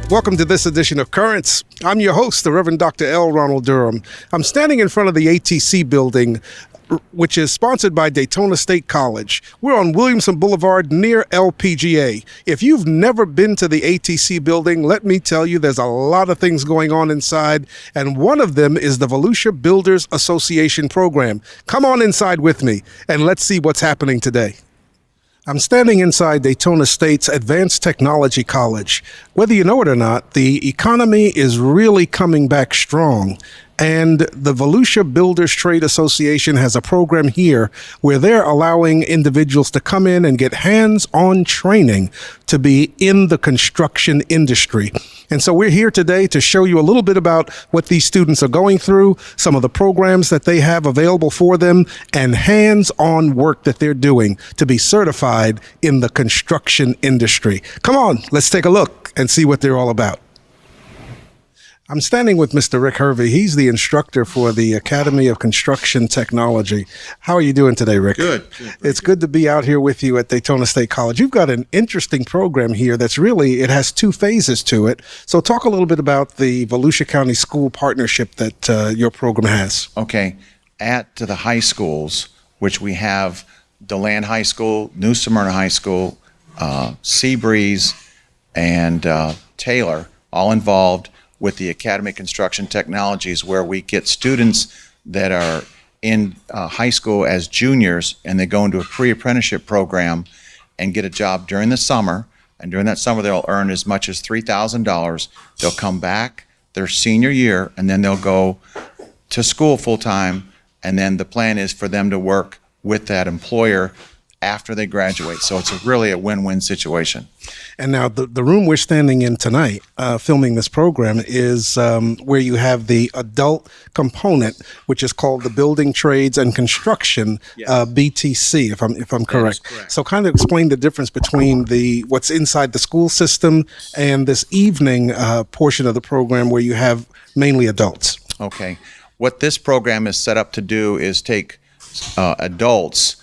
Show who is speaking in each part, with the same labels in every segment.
Speaker 1: Welcome to this edition of Currents. I'm your host, the Reverend Dr.L. Ronald Durham. I'm standing in front of the ATC building, which is sponsored by Daytona State College. We're on Williamson Boulevard near LPGA. If you've never been to the ATC building, let me tell you, there's a lot of things going on inside, and one of them is the Volusia Builders Association program. Come on inside with me, and let's see what's happening today. I'm standing inside Daytona State's Advanced Technology College. Whether you know it or not, the economy is really coming back strong. And the Volusia Builders Trade Association has a program here where they're allowing individuals to come in and get hands-on training to be in the construction industry. And so we're here today to show you a little bit about what these students are going through, some of the programs that they have available for them, and hands-on work that they're doing to be certified in the construction industry. Come on, let's take a look and see what they're all about. I'm standing with Mr. Rick Hervey. He's the instructor for the Academy of Construction Technology. How are you doing today, Rick?
Speaker 2: Good.
Speaker 1: It's good to be out here with you at Daytona State College. You've got an interesting program here that's really, it has two phases to it. So talk a little bit about the Volusia County School partnership that your program has.
Speaker 2: Okay. At the high schools, which we have DeLand High School, New Smyrna High School, Seabreeze, and Taylor, all involved with the Academy of Construction Technologies, where we get students that are in high school as juniors, and they go into a pre-apprenticeship program and get a job during the summer. And during that summer, they'll earn as much as $3,000. They'll come back their senior year, and then they'll go to school full-time, and then the plan is for them to work with that employer after they graduate. So it's really a win-win situation.
Speaker 1: And now the room we're standing in tonight, filming this program, is where you have the adult component, which is called the Building Trades and Construction, BTC, if I'm correct. So kind of explain the difference between what's inside the school system and this evening portion of the program where you have mainly adults.
Speaker 2: Okay. What this program is set up to do is take adults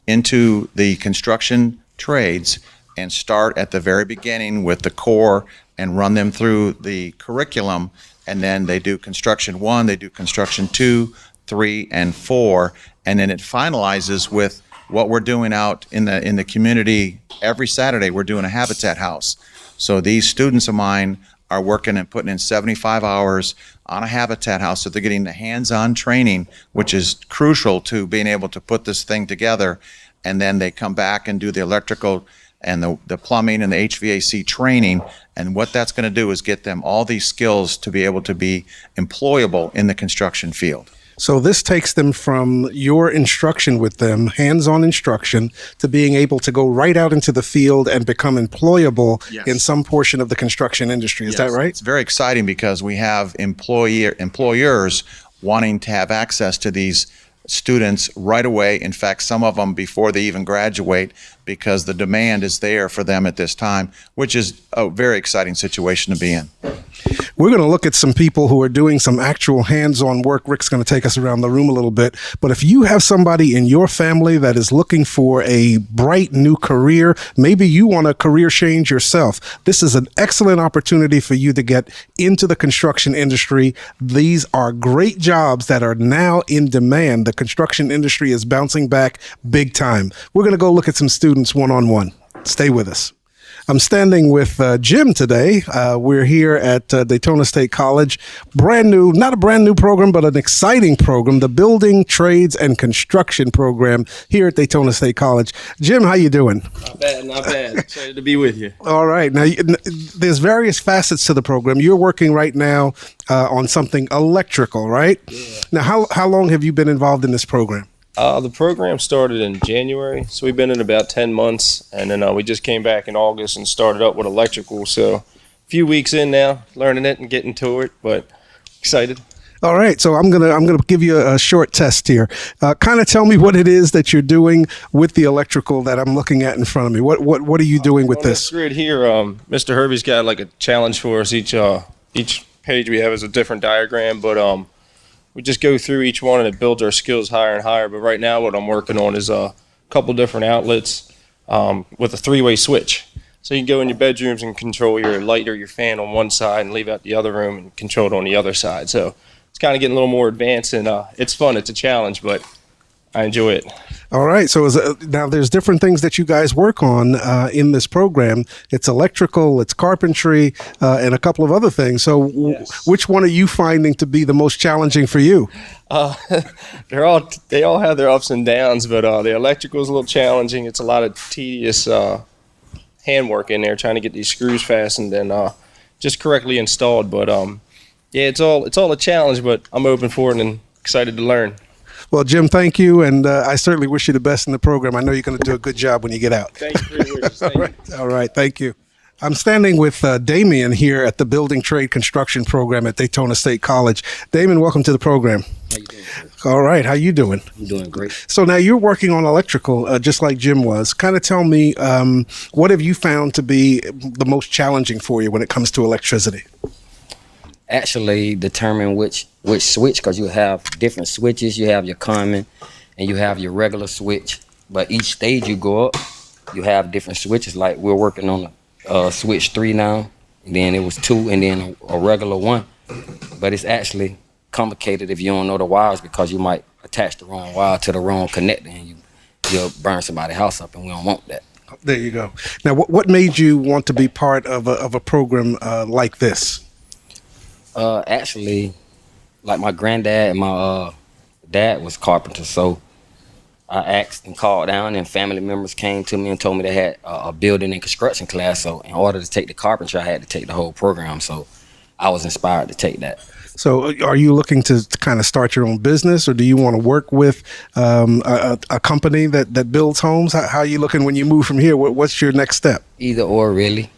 Speaker 2: into the construction trades and start at the very beginning with the core and run them through the curriculum, and then they do construction 1, they do construction 2, 3, and 4, and then it finalizes with what we're doing out in the community. Every Saturday we're doing a habitat house. So these students of mine are working and putting in 75 hours on a habitat house, so they're getting the hands-on training, which is crucial to being able to put this thing together. And then they come back and do the electrical and the plumbing and the HVAC training. And what that's going to do is get them all these skills to be able to be employable in the construction field.
Speaker 1: So this takes them from your instruction with them, hands-on instruction, to being able to go right out into the field and become employable in some portion of the construction industry. Is that right?
Speaker 2: It's very exciting because we have employers wanting to have access to these students right away. In fact, some of them before they even graduate, because the demand is there for them at this time, which is a very exciting situation to be in.
Speaker 1: We're going to look at some people who are doing some actual hands-on work. Rick's going to take us around the room a little bit. But if you have somebody in your family that is looking for a bright new career, maybe you want a career change yourself, this is an excellent opportunity for you to get into the construction industry. These are great jobs that are now in demand. The construction industry is bouncing back big time. We're going to go look at some students one-on-one. Stay with us. I'm standing with Jim today. We're here at Daytona State College. Brand new, not a brand new program, but an exciting program, the Building Trades and Construction program here at Daytona State College. Jim, how you doing?
Speaker 3: Not bad. Excited to be with you.
Speaker 1: All right. Now, there's various facets to the program. You're working right now on something electrical, right?
Speaker 3: Yeah.
Speaker 1: Now, how long have you been involved in this program?
Speaker 3: The program started in January, so we've been in about 10 months, and then we just came back in August and started up with electrical. So a few weeks in now, learning it and getting to it, but excited.
Speaker 1: All right, so I'm gonna give you a short test here. Kind of tell me what it is that you're doing with the electrical that I'm looking at in front of me. What are you doing with this?
Speaker 3: This grid here, Mr. Hervey's got like a challenge for us. Each page we have is a different diagram, but we just go through each one and it builds our skills higher and higher. But right now, what I'm working on is a couple different outlets with a three-way switch. So you can go in your bedrooms and control your light or your fan on one side and leave out the other room and control it on the other side. So it's kind of getting a little more advanced, and it's fun. It's a challenge, but I enjoy it.
Speaker 1: All right. So now there's different things that you guys work on in this program. It's electrical, it's carpentry, and a couple of other things. So
Speaker 3: Yes.
Speaker 1: which one are you finding to be the most challenging for you?
Speaker 3: They all have their ups and downs, but the electrical is a little challenging. It's a lot of tedious handwork in there, trying to get these screws fastened and just correctly installed. But yeah, it's all a challenge, but I'm open for it and excited to learn.
Speaker 1: Well, Jim, thank you, and I certainly wish you the best in the program. I know you're going to do a good job when you get out.
Speaker 3: Thank you for your wishes. Thank you.
Speaker 1: All right, thank you. I'm standing with Damien here at the Building Trade Construction Program at Daytona State College. Damien, welcome to the program.
Speaker 4: How you doing, sir?
Speaker 1: All right, how you doing?
Speaker 4: I'm doing great.
Speaker 1: So now you're working on electrical, just like Jim was. Kind of tell me, what have you found to be the most challenging for you when it comes to electricity?
Speaker 4: Actually, determine which switch, because you have different switches. You have your common, and you have your regular switch. But each stage you go up, you have different switches. Like we're working on switch 3 now, and then it was 2, and then a regular 1. But it's actually complicated if you don't know the wires, because you might attach the wrong wire to the wrong connector, and you'll burn somebody's house up, and we don't want that.
Speaker 1: There you go. Now, what made you want to be part of a program like this?
Speaker 4: Actually, like my granddad and my dad was carpenters, so I asked and called down, and family members came to me and told me they had a building and construction class. So in order to take the carpentry, I had to take the whole program. So I was inspired to take that.
Speaker 1: So are you looking to kind of start your own business, or do you want to work with a company that builds homes? How are you looking when you move from here? What's your next step?
Speaker 4: Either or, really.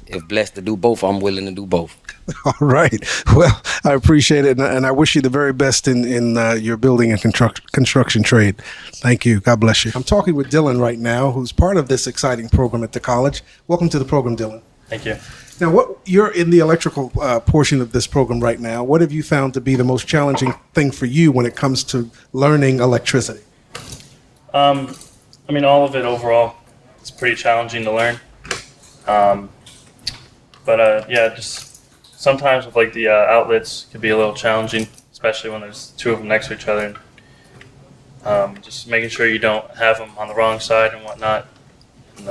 Speaker 4: If blessed to do both, I'm willing to do both.
Speaker 1: All right. Well, I appreciate it, and I wish you the very best in your building and construction trade. Thank you. God bless you. I'm talking with Dylan right now, who's part of this exciting program at the college. Welcome to the program, Dylan.
Speaker 5: Thank you.
Speaker 1: Now, you're in the electrical portion of this program right now. What have you found to be the most challenging thing for you when it comes to learning electricity?
Speaker 5: I mean, all of it overall is pretty challenging to learn. But yeah, just sometimes with like the outlets could be a little challenging, especially when there's 2 of them next to each other. Just making sure you don't have them on the wrong side and whatnot. And,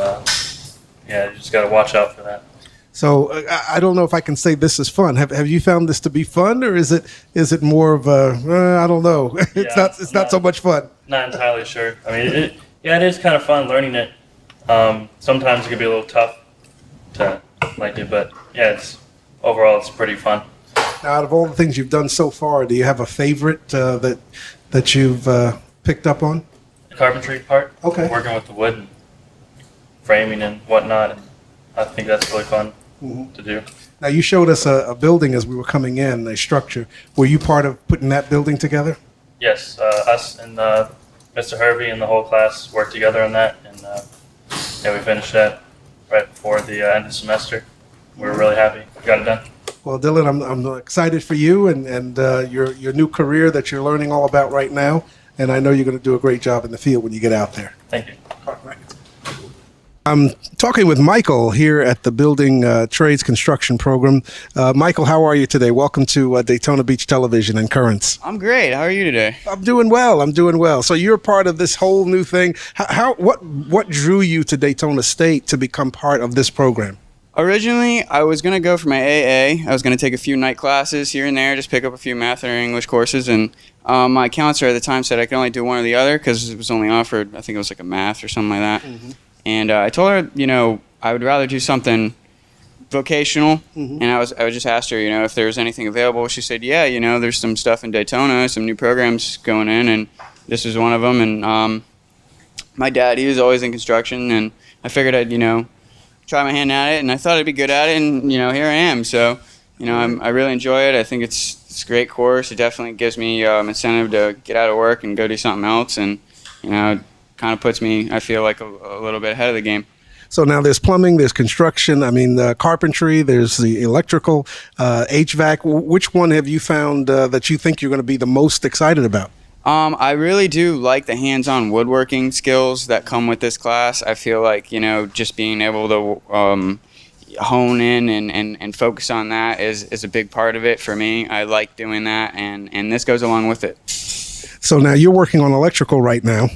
Speaker 5: yeah, you just got to watch out for that.
Speaker 1: So I don't know if I can say this is fun. Have you found this to be fun, or is it more of a I don't know? It's not so much fun.
Speaker 5: Not entirely sure. I mean, it is kind of fun learning it. Sometimes it can be a little tough to like it, but yeah, overall it's pretty fun.
Speaker 1: Now, out of all the things you've done so far, do you have a favorite that you've picked up on?
Speaker 5: The carpentry part.
Speaker 1: Okay.
Speaker 5: Working with the wood and framing and whatnot, and I think that's really fun to do.
Speaker 1: Now, you showed us a building as we were coming in, a structure. Were you part of putting that building together?
Speaker 5: Yes, us and Mr. Hervey and the whole class worked together on that, and yeah, we finished that right before the end of the semester. We were really happy. We got it done.
Speaker 1: Well, Dylan, I'm excited for you and your new career that you're learning all about right now, and I know you're going to do a great job in the field when you get out there.
Speaker 5: Thank you.
Speaker 1: All right. I'm talking with Michael here at the Building Trades Construction Program. Michael, how are you today? Welcome to Daytona Beach Television and Currents.
Speaker 6: I'm great. How are you today?
Speaker 1: I'm doing well. I'm doing well. So you're part of this whole new thing. What drew you to Daytona State to become part of this program?
Speaker 6: Originally, I was going to go for my AA. I was going to take a few night classes here and there, just pick up a few math or English courses. And my counselor at the time said I could only do one or the other because it was only offered, I think it was like a math or something like that. Mm-hmm. And I told her, I would rather do something vocational. Mm-hmm. And I was just asked her, if there was anything available. She said, yeah, there's some stuff in Daytona, some new programs going in, and this was one of them. And my dad, he was always in construction, and I figured I'd, try my hand at it, and I thought I'd be good at it, and, here I am. So, I really enjoy it. I think it's a great course. It definitely gives me incentive to get out of work and go do something else, and, kind of puts me, I feel like, a little bit ahead of the game.
Speaker 1: So now there's plumbing, there's construction, carpentry, there's the electrical, HVAC. Which one have you found that you think you're going to be the most excited about?
Speaker 6: I really do like the hands-on woodworking skills that come with this class. I feel like, just being able to hone in and focus on that is a big part of it for me. I like doing that, and this goes along with it.
Speaker 1: So now you're working on electrical right now.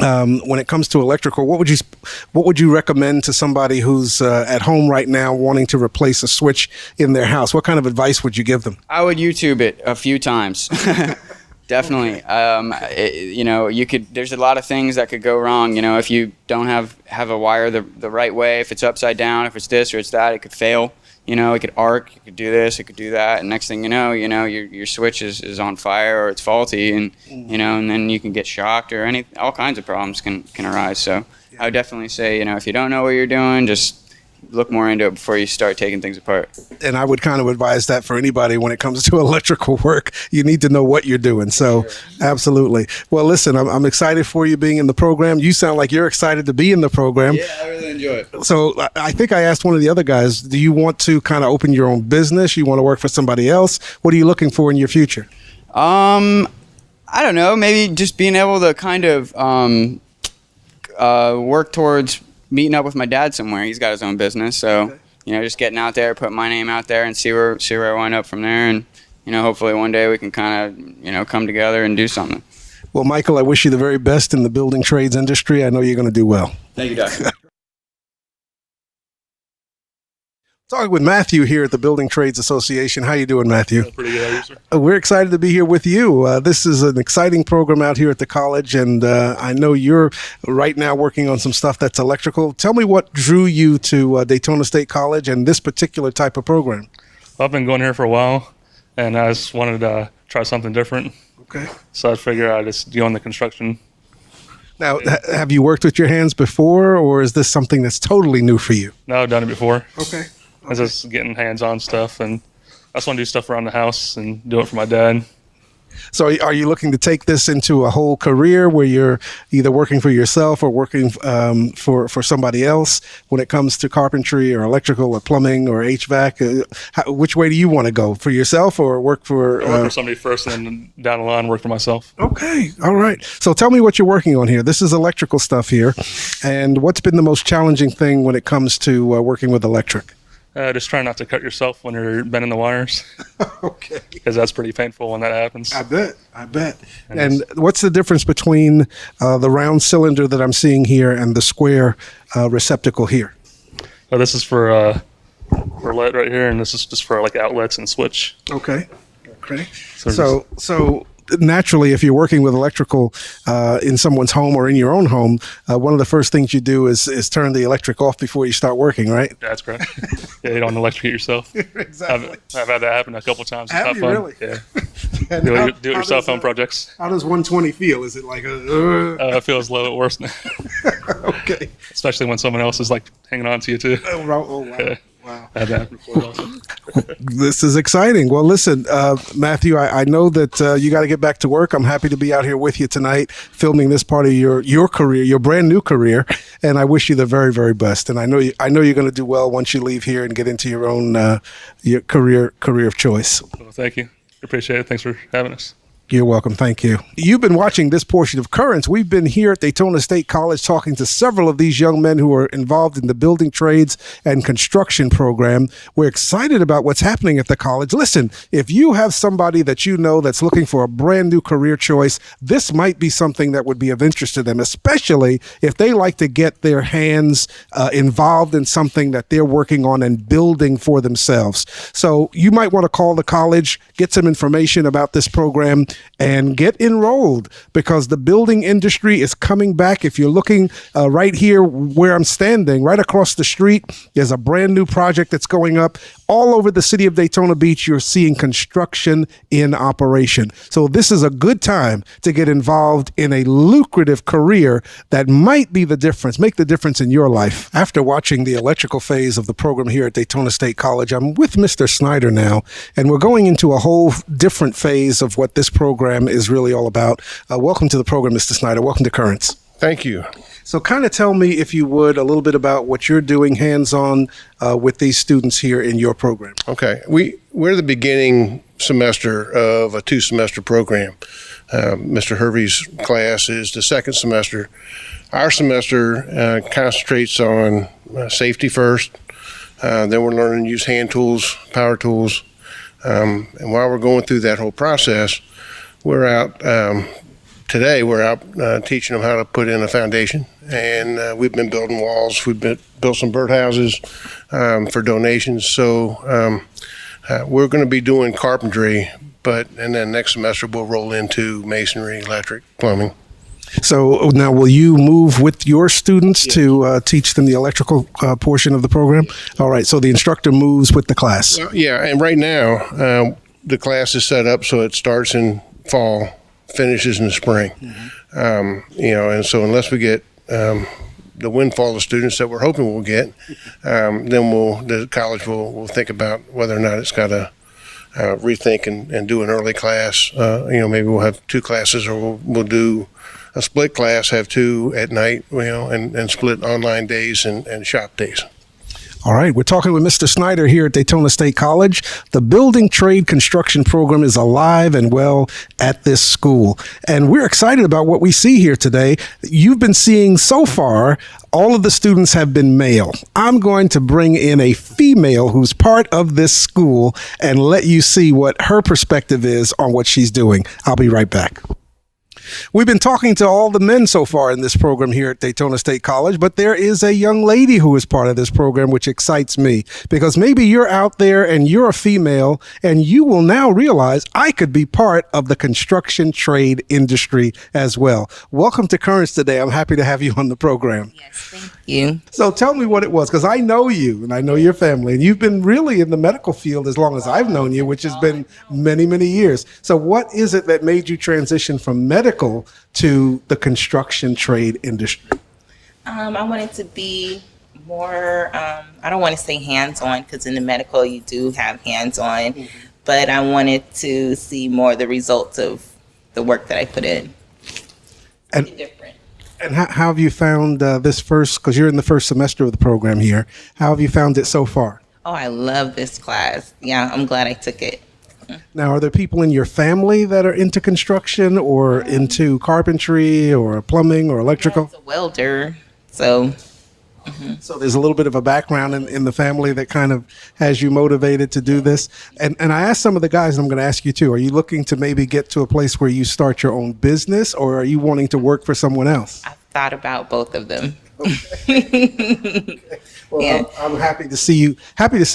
Speaker 1: When it comes to electrical, what would you recommend to somebody who's at home right now wanting to replace a switch in their house? What kind of advice would you give them?
Speaker 6: I would YouTube it a few times. Definitely. There's a lot of things that could go wrong. If you don't have a wire the right way, if it's upside down, if it's this or it's that, it could fail. It could arc, it could do this, it could do that, and next thing you know, your switch is on fire or it's faulty, and and then you can get shocked or all kinds of problems can arise. So I would definitely say, if you don't know what you're doing, just look more into it before you start taking things apart.
Speaker 1: And I would kind of advise that for anybody when it comes to electrical work. You need to know what you're doing. So absolutely. Well, listen, I'm excited for you being in the program. You sound like you're excited to be in the program.
Speaker 6: Yeah, I really enjoy it.
Speaker 1: So I think I asked one of the other guys, do you want to kind of open your own business? You want to work for somebody else? What are you looking for in your future?
Speaker 6: I don't know. Maybe just being able to kind of work towards meeting up with my dad somewhere. He's got his own business, so just getting out there, put my name out there, and see where I wind up from there. And hopefully one day we can kind of come together and do something.
Speaker 1: Well, Michael, I wish you the very best in the building trades industry. I know you're going to do well.
Speaker 6: Thank you, Doctor.
Speaker 1: Talking with Matthew here at the Building Trades Association. How you doing, Matthew?
Speaker 7: Pretty good, how are you, sir?
Speaker 1: We're excited to be here with you. This is an exciting program out here at the college, and I know you're right now working on some stuff that's electrical. Tell me what drew you to Daytona State College and this particular type of program.
Speaker 7: Well, I've been going here for a while, and I just wanted to try something different.
Speaker 1: Okay.
Speaker 7: So I figured I'd just go in the construction.
Speaker 1: Now, have you worked with your hands before, or is this something that's totally new for you?
Speaker 7: No, I've done it before.
Speaker 1: Okay.
Speaker 7: I was just getting hands-on stuff, and I just want to do stuff around the house and do it for my dad.
Speaker 1: So are you looking to take this into a whole career where you're either working for yourself or working for somebody else when it comes to carpentry or electrical or plumbing or HVAC? Which way do you want to go? For yourself or work for...
Speaker 7: I work for somebody first, and then down the line work for myself.
Speaker 1: Okay. All right. So tell me what you're working on here. This is electrical stuff here. And what's been the most challenging thing when it comes to working with electric?
Speaker 7: Just try not to cut yourself when you're bending the wires.
Speaker 1: Okay.
Speaker 7: Because that's pretty painful when that happens.
Speaker 1: I bet. And what's the difference between the round cylinder that I'm seeing here and the square receptacle here?
Speaker 7: This is for lead right here, and this is just for like outlets and switch.
Speaker 1: Okay. So naturally, if you're working with electrical in someone's home or in your own home, one of the first things you do is turn the electric off before you start working, right?
Speaker 7: That's correct. Yeah, you don't electrocute yourself.
Speaker 1: Exactly.
Speaker 7: I've had that happen a couple of times.
Speaker 1: Have
Speaker 7: it's
Speaker 1: you
Speaker 7: not fun.
Speaker 1: really?
Speaker 7: Yeah.
Speaker 1: And
Speaker 7: do it yourself home projects.
Speaker 1: How does 120 feel? Is it like a...
Speaker 7: It feels a little bit worse.
Speaker 1: Okay.
Speaker 7: Especially when someone else is like hanging on to you too.
Speaker 1: Oh, wow.
Speaker 7: Yeah.
Speaker 1: Wow.
Speaker 7: I had that happen before also.
Speaker 1: This is exciting. Well, listen, Matthew, I know that you got to get back to work. I'm happy to be out here with you tonight, filming this part of your career, your brand new career, and I wish you the very, very best. And I know you're going to do well once you leave here and get into your own your career of choice.
Speaker 7: Well, thank you. Appreciate it. Thanks for having us.
Speaker 1: You're welcome. Thank you. You've been watching this portion of Currents. We've been here at Daytona State College talking to several of these young men who are involved in the building trades and construction program. We're excited about what's happening at the college. Listen, if you have somebody that you know that's looking for a brand new career choice, this might be something that would be of interest to them, especially if they like to get their hands involved in something that they're working on and building for themselves. So you might want to call the college, get some information about this program, and get enrolled, because the building industry is coming back. If you're looking right here where I'm standing, right across the street, there's a brand new project that's going up. All over the city of Daytona Beach, you're seeing construction in operation. So this is a good time to get involved in a lucrative career that might be the difference, make the difference in your life. After watching the electrical phase of the program here at Daytona State College, I'm with Mr. Snyder now, and we're going into a whole different phase of what this program is really all about. Welcome to the program, Mr. Snyder. Welcome to Currents.
Speaker 8: Thank you.
Speaker 1: So kind of tell me, if you would, a little bit about what you're doing hands-on with these students here in your program.
Speaker 8: Okay. We're the beginning semester of a 2-semester program. Mr. Hervey's class is the second semester. Our semester concentrates on safety first. Then we're learning to use hand tools, power tools. And while we're going through that whole process, we're out today. We're out teaching them how to put in a foundation, and we've been building walls. We've built some birdhouses for donations. So we're going to be doing carpentry, and then next semester we'll roll into masonry, electric, plumbing.
Speaker 1: So now, will you move with your students to teach them the electrical portion of the program? All right. So the instructor moves with the class.
Speaker 8: Well, yeah, and right now the class is set up so it starts in fall, finishes in the spring. And so unless we get the windfall of students that we're hoping we'll get, then the college will think about whether or not it's got to rethink and do an early class. Maybe we'll have 2 classes, or we'll do a split class, have 2 at night, and split online days and shop days.
Speaker 1: All right, we're talking with Mr. Snyder here at Daytona State College. The building trade construction program is alive and well at this school, and we're excited about what we see here today. You've been seeing so far, all of the students have been male. I'm going to bring in a female who's part of this school and let you see what her perspective is on what she's doing. I'll be right back. We've been talking to all the men so far in this program here at Daytona State College, but there is a young lady who is part of this program, which excites me, because maybe you're out there and you're a female and you will now realize I could be part of the construction trade industry as well. Welcome to Currents today. I'm happy to have you on the program.
Speaker 9: Yes, thank you.
Speaker 1: So tell me what it was, because I know you and I know your family, and you've been really in the medical field as long as I've known you, which has been many, many years. So what is it that made you transition from medical to the construction trade industry?
Speaker 9: I wanted to be more, I don't want to say hands-on, because in the medical you do have hands-on, but I wanted to see more of the results of the work that I put in.
Speaker 1: And
Speaker 9: Different.
Speaker 1: And how have you found this first, because you're in the first semester of the program here, how have you found it so far?
Speaker 9: Oh, I love this class. Yeah, I'm glad I took it.
Speaker 1: Now, are there people in your family that are into construction or into carpentry or plumbing or electrical?
Speaker 9: As a welder, so.
Speaker 1: So there's a little bit of a background in the family that kind of has you motivated to do this. And I asked some of the guys, and I'm going to ask you too, are you looking to maybe get to a place where you start your own business, or are you wanting to work for someone else?
Speaker 9: I've thought about both of them.
Speaker 1: Okay. Well,
Speaker 9: Yeah.
Speaker 1: I'm happy to see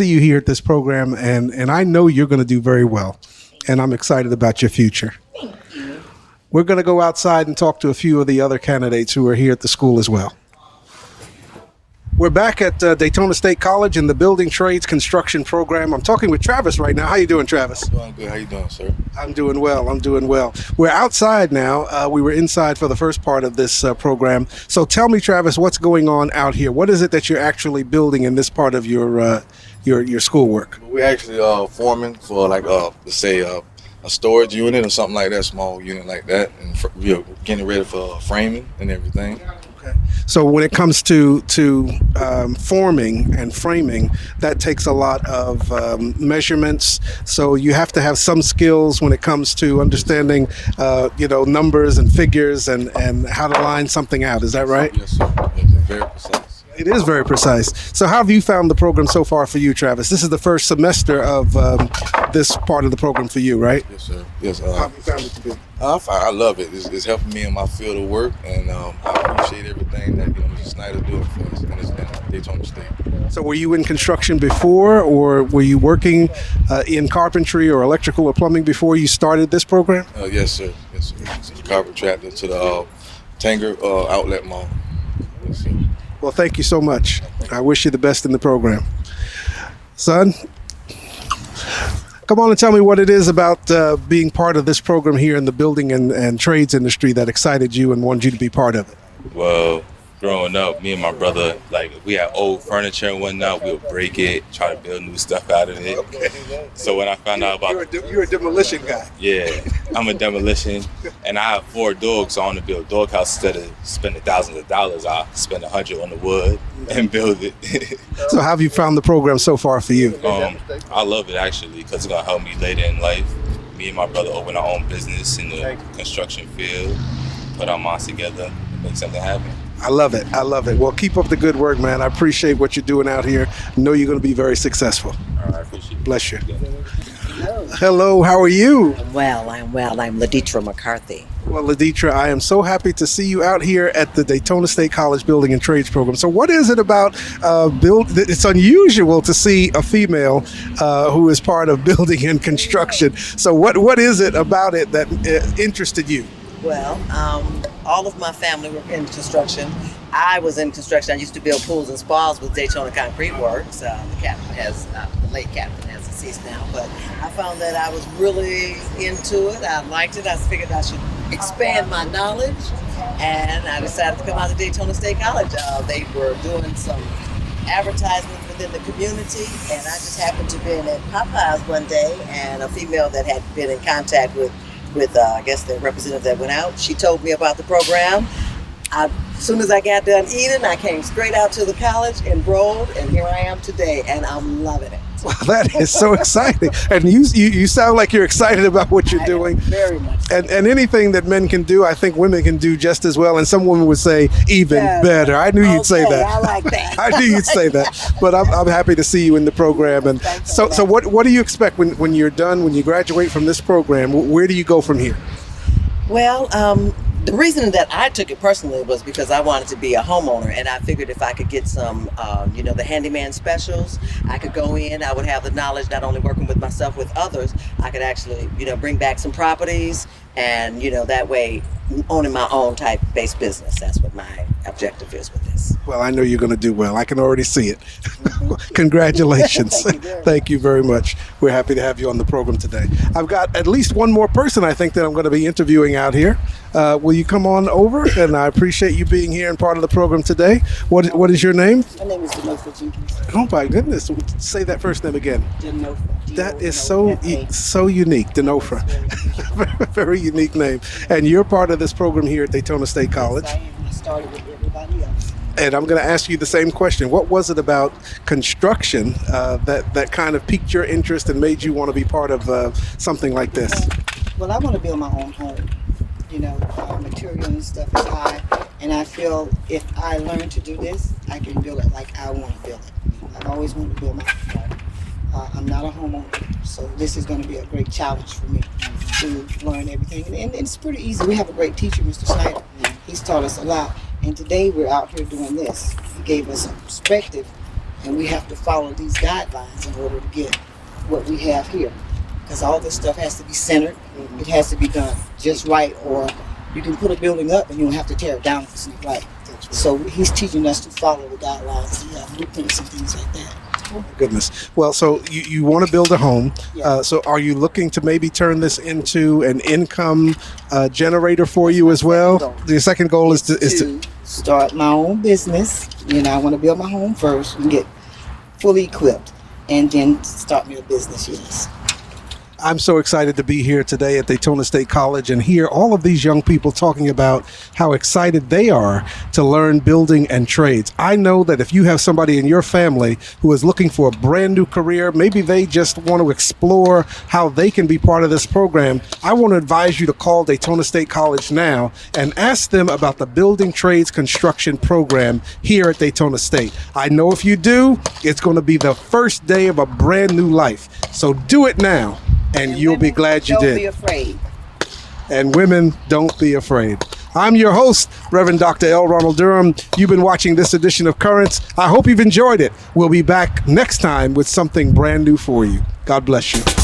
Speaker 1: you here at this program, and I know you're going to do very well, and I'm excited about your future.
Speaker 9: Thank you.
Speaker 1: We're going to go outside and talk to a few of the other candidates who are here at the school as well. We're back at Daytona State College in the Building Trades Construction Program. I'm talking with Travis right now. How you doing, Travis?
Speaker 10: Doing good. How you doing, sir?
Speaker 1: I'm doing well. We're outside now. We were inside for the first part of this program. So tell me, Travis, what's going on out here? What is it that you're actually building in this part of your schoolwork?
Speaker 10: We're actually forming for let's say a storage unit or something like that, small unit like that, and we're getting ready for framing and everything.
Speaker 1: Okay. So when it comes to forming and framing, that takes a lot of measurements. So you have to have some skills when it comes to understanding, numbers and figures and how to line something out. Is that right?
Speaker 10: Yes, sir. It's very precise.
Speaker 1: It is very precise. So how have you found the program so far for you, Travis? This is the first semester of this part of the program for you, right?
Speaker 10: Yes, sir. Yes.
Speaker 1: How have you found it to be?
Speaker 10: I love it. It's helping me in my field of work, and I appreciate everything that Mr. Snyder's doing for us in Daytona State.
Speaker 1: So were you in construction before, or were you working in carpentry or electrical or plumbing before you started this program?
Speaker 10: Yes, sir. Yes, sir. It's a contractor to the Tanger Outlet Mall. Yes, sir.
Speaker 1: Well, thank you so much. I wish you the best in the program. Son, come on and tell me what it is about being part of this program here in the building and trades industry that excited you and wanted you to be part of it.
Speaker 11: Well, growing up, me and my brother, we had old furniture and whatnot. We would break it, try to build new stuff out of it.
Speaker 1: Okay.
Speaker 11: So when I found out about
Speaker 1: You're a demolition guy.
Speaker 11: Yeah, I'm a demolition, and I have 4 dogs, so I want to build a dog house. Instead of spending thousands of dollars, I spend $100 on the wood and build it.
Speaker 1: So how have you found the program so far for you?
Speaker 11: I love it actually, because it's gonna help me later in life. me and my brother open our own business in the construction field, put our minds together, and make something happen.
Speaker 1: I love it. I love it. Well, keep up the good work, man. I appreciate what you're doing out here. I know you're going to be very successful.
Speaker 11: All right, I appreciate it.
Speaker 1: Bless you. Hello, how are you?
Speaker 12: I'm well. I'm Laditra McCarthy.
Speaker 1: Well, Laditra, I am so happy to see you out here at the Daytona State College Building and Trades Program. So what is it about it's unusual to see a female who is part of building and construction. So what is it about it that interested you?
Speaker 12: Well, all of my family were in construction. I was in construction. I used to build pools and spas with Daytona Concrete Works. The late captain has deceased now, but I found that I was really into it. I liked it. I figured I should expand my knowledge, and I decided to come out to Daytona State College. They were doing some advertisements within the community, and I just happened to be at Popeyes one day, and a female that had been in contact with I guess the representative that went out, she told me about the program. As soon as I got done eating, I came straight out to the college, enrolled, and here I am today, and I'm loving it.
Speaker 1: Well, that is so exciting. And you sound like you're excited about what you're doing.
Speaker 12: Very much.
Speaker 1: And anything that men can do, I think women can do just as well. And some women would say even better. I knew you'd say that.
Speaker 12: I like that.
Speaker 1: I knew you'd say that. But I'm happy to see you in the program. And so what do you expect when you're done, when you graduate from this program? Where do you go from here?
Speaker 12: Well, the reason that I took it personally was because I wanted to be a homeowner, and I figured if I could get some, the handyman specials, I could go in, I would have the knowledge, not only working with myself, with others, I could actually, bring back some properties, and, that way, owning my own type-based business. That's what my objective is with this.
Speaker 1: Well, I know you're going to do well. I can already see it. Congratulations. Thank you very much. We're happy to have you on the program today. I've got at least one more person I think that I'm going to be interviewing out here. Will you come on over? And I appreciate you being here and part of the program today. What is your name?
Speaker 13: My name is Denofa Jenkins.
Speaker 1: Oh my goodness. Say that first name again.
Speaker 13: Denofa.
Speaker 1: That is so unique, Denofa. Very unique name. And you're part of this program here at Daytona State College.
Speaker 13: Yes, I am. I started with everybody else.
Speaker 1: And I'm going to ask you the same question. What was it about construction that kind of piqued your interest and made you want to be part of something like this?
Speaker 13: Well, I want to build my own home. Material and stuff is high, and I feel if I learn to do this, I can build it like I want to build it. I've always wanted to build my own home. I'm not a homeowner, so this is going to be a great challenge for me to learn everything. And it's pretty easy. We have a great teacher, Mr. Snyder. He's taught us a lot. And today we're out here doing this. He gave us a perspective, and we have to follow these guidelines in order to get what we have here. Because all this stuff has to be centered. It has to be done just right, or you can put a building up and you don't have to tear it down if it's not right. So he's teaching us to follow the guidelines and blueprints and things like that.
Speaker 1: Oh, goodness. Well, so you want to build a home. So are you looking to maybe turn this into an income generator for you as well? The second goal is to
Speaker 13: start my own business. I want to build my home first and get fully equipped, and then start me a business. Yes.
Speaker 1: I'm so excited to be here today at Daytona State College and hear all of these young people talking about how excited they are to learn building and trades. I know that if you have somebody in your family who is looking for a brand new career, maybe they just want to explore how they can be part of this program, I want to advise you to call Daytona State College now and ask them about the Building Trades Construction program here at Daytona State. I know if you do, it's going to be the first day of a brand new life. So do it now. And you'll be glad you did.
Speaker 13: Don't be afraid.
Speaker 1: And women, don't be afraid. I'm your host, Reverend Dr.L. Ronald Durham. You've been watching this edition of Currents. I hope you've enjoyed it. We'll be back next time with something brand new for you. God bless you.